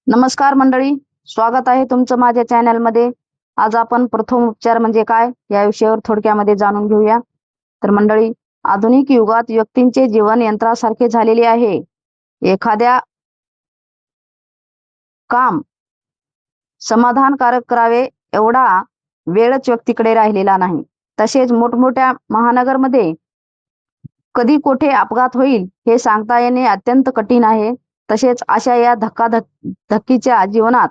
नमस्कार मंडळी, स्वागत आहे तुमचं माझ्या चॅनलमध्ये. आज आपण प्रथम उपचार म्हणजे काय या विषयावर थोडक्यामध्ये जाणून घेऊया. तर मंडळी, आधुनिक युगात व्यक्तींचे जीवन यंत्रासारखे झालेले आहे. एखाद्या काम समाधानकारक करावे एवढा वेळच व्यक्तीकडे राहिलेला नाही. तसेच मोठमोठ्या महानगरमध्ये कधी कोठे अपघात होईल हे सांगता येणे अत्यंत कठीण आहे. तसेच अशा या धक्कीच्या जीवनात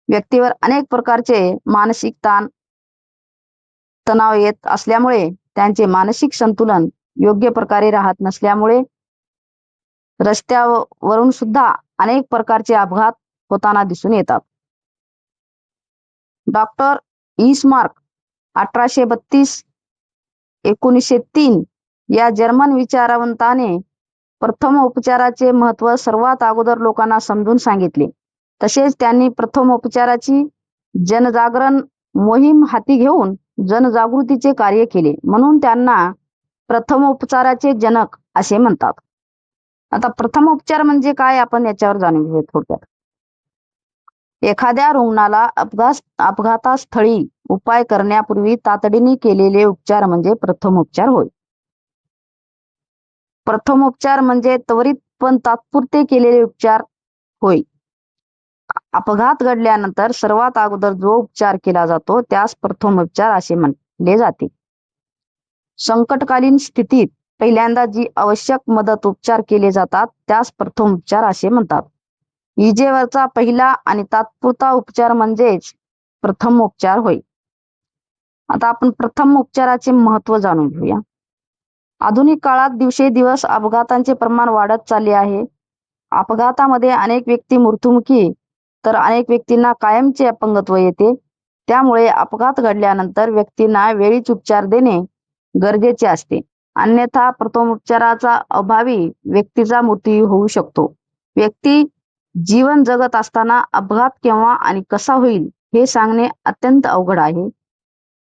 व्यक्तीवर अनेक प्रकारचे मानसिक तणाव येत असल्यामुळे त्यांचे मानसिक संतुलन योग्य प्रकारे राहत नसल्यामुळे रस्त्यावरून सुद्धा अनेक प्रकारचे अपघात होताना दिसून येतात. डॉक्टर इस्मार्क 1832-1903 या जर्मन विचारवंताने प्रथम उपचाराचे महत्त्व सर्वात अगोदर लोकांना समजून सांगितले. तसेच त्यांनी प्रथम उपचाराची जनजागरण मोहीम हाती घेऊन जनजागृतीचे कार्य केले, म्हणून त्यांना प्रथम उपचाराचे जनक असे म्हणतात. आता प्रथम उपचार म्हणजे काय आपण याच्यावर जाणून घेऊया थोडक्यात. एखाद्या रुग्णाला अपघातास्थळी उपाय करण्यापूर्वी तातडीने केलेले उपचार म्हणजे प्रथम उपचार होय. प्रथम उपचार म्हणजे त्वरित पण तात्पुरते केलेले उपचार होय. अपघात घडल्यानंतर सर्वात अगोदर जो उपचार केला जातो त्यास प्रथम उपचार असे म्हटले जाते. संकटकालीन स्थितीत पहिल्यांदा जी आवश्यक मदत उपचार केले जातात त्यास प्रथम उपचार असे म्हणतात. विजेवरचा पहिला आणि तात्पुरता उपचार म्हणजेच प्रथम उपचार होय. आता आपण प्रथम उपचाराचे महत्त्व जाणून घेऊया. आधुनिक काळात दिवसेंदिवस अपघातांचे प्रमाण वाढत चालले आहे. अपघातामध्ये अनेक व्यक्ती मृत्युमुखी तर अनेक व्यक्तींना कायमचे अपंगत्व येते. त्यामुळे अपघात घडल्यानंतर व्यक्तींना वेळीच उपचार देणे गरजेचे असते. अन्यथा प्रथमोपचाराचा अभावी व्यक्तीचा मृत्यू होऊ शकतो. व्यक्ती जीवन जगत असताना अपघात केव्हा आणि कसा होईल हे सांगणे अत्यंत अवघड आहे.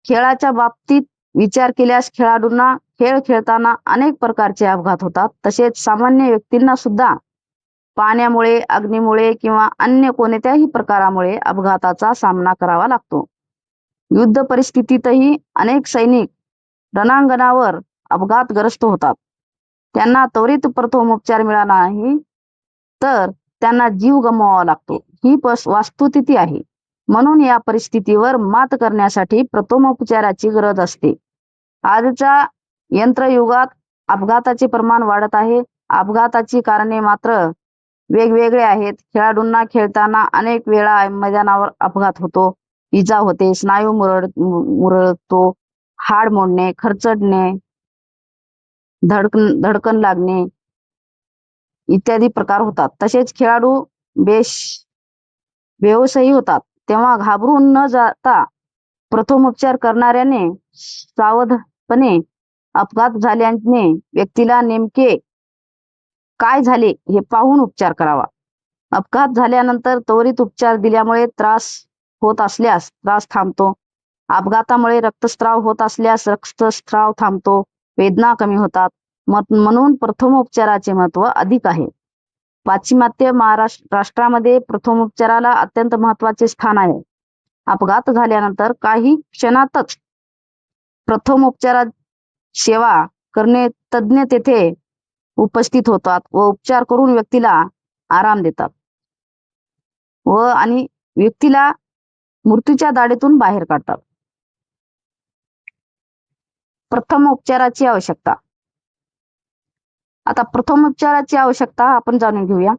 खेळाच्या बाबतीत विचार केल्यास खेळाडूंना खेळ खेळताना अनेक प्रकारचे अपघात होतात. तसेच सामान्य व्यक्तींना सुद्धा पाण्यामुळे, अग्नीमुळे किंवा अन्य कोणत्याही प्रकारामुळे अपघाताचा सामना करावा लागतो. युद्ध परिस्थितीतही अनेक सैनिक रणांगणावर अपघातग्रस्त होतात. त्यांना त्वरित प्रथमोपचार मिळाला नाही तर त्यांना जीव गमवावा लागतो. ही वास्तुस्थिती आहे. म्हणून या परिस्थितीवर मात करण्यासाठी प्रथमोपचाराची गरज असते. आजच्या यंत्रयुगात अपघाताचे प्रमाण वाढत आहे. अपघाताची कारणे मात्र वेगवेगळे आहेत. खेळाडूंना खेळताना अनेक वेळा मैदानावर अपघात होतो, इजा होते, स्नायू मुरळतो, हाड मोडणे, खरचडणे, धडकन लागणे इत्यादी प्रकार होतात. तसेच खेळाडू बेहोशही होतात. तेव्हा घाबरून न जाता प्रथमोपचार करणाऱ्याने सावधपणे अपघात झाल्याने व्यक्तीला नेमके काय झाले हे पाहून उपचार करावा. अपघात झाल्यानंतर त्वरित उपचार दिल्यामुळे त्रास होत असल्यास त्रास थांबतो. अपघातामुळे रक्तस्राव होत असल्यास रक्तस्राव थांबतो, वेदना कमी होतात. म्हणून प्रथमोपचाराचे महत्त्व अधिक आहे. पाश्चिमात्य राष्ट्रामध्ये प्रथमोपचाराला अत्यंत महत्त्वाचे स्थान आहे. अपघात झाल्यानंतर काही क्षणातच प्रथमोपचारात सेवा करणे तज्ज्ञ तेथे उपस्थित होतात व उपचार करून व्यक्तीला आराम देतात आणि व्यक्तीला मृत्यूच्या दाढेतून बाहेर काढतात. प्रथमोपचाराची आवश्यकता. आता प्रथमोपचाराची आवश्यकता आपण जाणून घेऊया.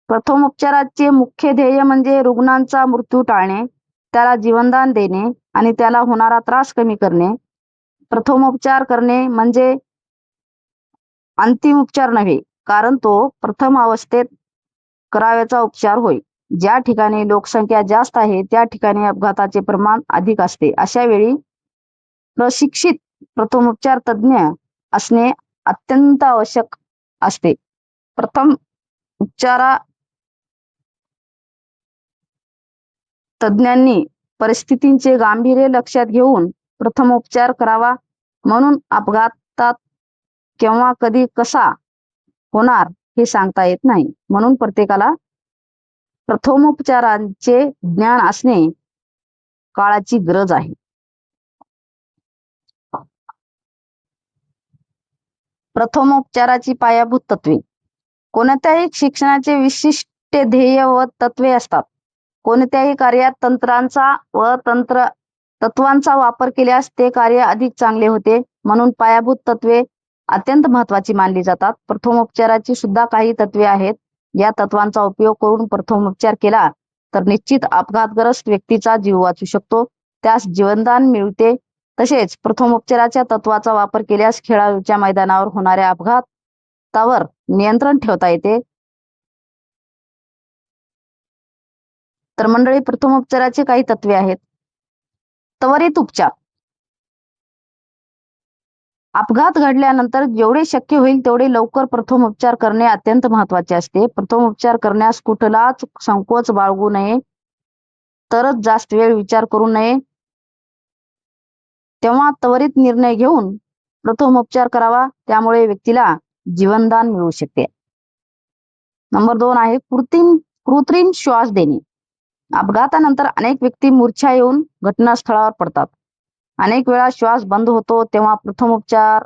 प्रथमोपचाराचे मुख्य ध्येय म्हणजे रुग्णांचा मृत्यू टाळणे, त्याला जीवनदान देणे आणि त्याला होणारा त्रास कमी करणे. प्रथमोपचार करणे म्हणजे अंतिम उपचार नव्हे, कारण तो प्रथम अवस्थेत करावयाचा उपचार होय. ज्या ठिकाणी लोकसंख्या जास्त आहे त्या ठिकाणी अपघाताचे प्रमाण अधिक असते. अशा वेळी प्रशिक्षित प्रथमोपचार तज्ज्ञ असणे अत्यंत आवश्यक असते. प्रथम उपचारा तज्ज्ञांनी परिस्थितीचे गांभीर्य लक्षात घेऊन प्रथमोपचार करावा. म्हणून अपघातात केव्हा कधी कसा होणार हे सांगता येत नाही. म्हणून प्रत्येकाला प्रथमोपचारांचे ज्ञान असणे काळाची गरज आहे. प्रथमोपचाराची पायाभूत तत्वे. कोणत्याही शिक्षणाचे विशिष्ट ध्येय व तत्वे असतात. कोणत्याही कार्यात तंत्रांचा व तत्वांचा वापर केल्यास ते कार्य अधिक चांगले होते. म्हणून पायाभूत तत्वे अत्यंत महत्वाची मानली जातात. प्रथमोपचाराची सुद्धा काही तत्वे आहेत. या तत्वांचा उपयोग करून प्रथमोपचार केला तर निश्चित अपघातग्रस्त व्यक्तीचा जीव वाचू शकतो, त्यास जीवनदान मिळते. तसेच प्रथमोपचाराच्या तत्वाचा वापर केल्यास खेळाडूच्या मैदानावर होणाऱ्या अपघातावर नियंत्रण ठेवता येते. तर मंडळी, प्रथमोपचाराचे काही तत्वे आहेत. त्वरित उपचार. अपघात घडल्यानंतर जेवढे शक्य होईल तेवढे लवकर प्रथमोपचार करणे अत्यंत महत्वाचे असते. प्रथमोपचार करण्यास कुठलाच संकोच बाळगू नये. तरच जास्त वेळ विचार करू नये. तेव्हा त्वरित निर्णय घेऊन प्रथमोपचार करावा, त्यामुळे व्यक्तीला जीवनदान मिळू शकते. नंबर 2 आहे कृत्रिम श्वास देणे. अपघातानंतर अनेक व्यक्ती मूर्छा येऊन घटनास्थळावर पडतात. अनेक वेळा श्वास बंद होतो, तेव्हा प्रथमोपचार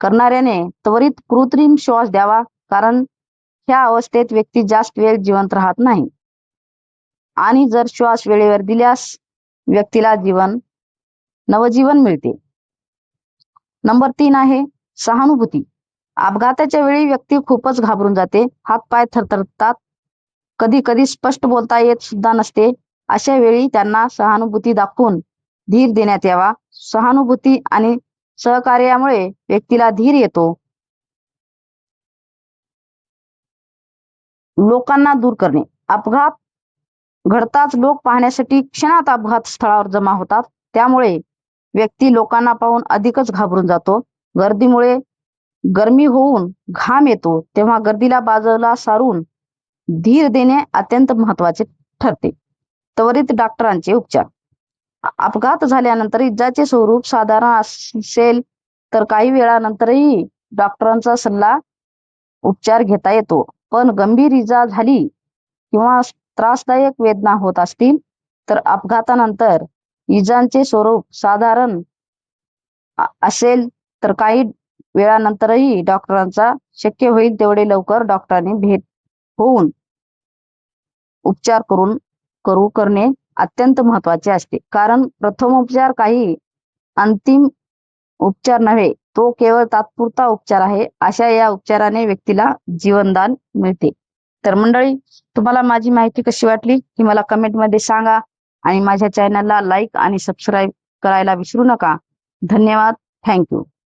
करणाऱ्याने त्वरित कृत्रिम श्वास द्यावा, कारण ह्या अवस्थेत व्यक्ती जास्त वेळ जिवंत राहत नाही आणि जर श्वास वेळेवर दिल्यास व्यक्तीला नवजीवन मिळते. नंबर 3 आहे सहानुभूती. अपघाताच्या वेळी व्यक्ती खूपच घाबरून जाते, हातपाय थरथरतात, कधी कधी स्पष्ट बोलता येत सुद्धा नसते. अशा वेळी त्यांना सहानुभूती दाखवून धीर देण्यात यावा. सहानुभूती आणि सहकार्यामुळे व्यक्तीला धीर येतो. लोकांना दूर करणे. अपघात घडताच लोक पाहण्यासाठी क्षणात अपघात स्थळावर जमा होतात, त्यामुळे व्यक्ती लोकांना पाहून अधिकच घाबरून जातो. गर्दीमुळे गरमी होऊन घाम येतो, तेव्हा गर्दीला बाजूला सारून धीर देणे अत्यंत महत्वाचे ठरते. त्वरित डॉक्टरांचे उपचार. अपघात झाल्यानंतर इजाचे स्वरूप साधारण असेल तर काही वेळानंतरही डॉक्टरांचा सल्ला उपचार घेता येतो. पण गंभीर इजा झाली किंवा त्रासदायक वेदना होत असतील तर अपघातानंतर इजांचे स्वरूप साधारण असेल तर काही वेळानंतरही डॉक्टरांचा शक्य होईल तेवढे लवकर डॉक्टरांनी भेट होऊन उपचार करणे अत्यंत महत्वाचे असते. कारण प्रथमोपचार काही अंतिम उपचार नव्हे, तो केवळ तात्पुरता उपचार आहे. अशा या उपचाराने व्यक्तीला जीवनदान मिळते. तर मंडळी, तुम्हाला माझी माहिती कशी वाटली ही मला कमेंटमध्ये सांगा आणि माझ्या चॅनलला लाईक आणि सबस्क्राईब करायला विसरू नका. धन्यवाद. थँक्यू.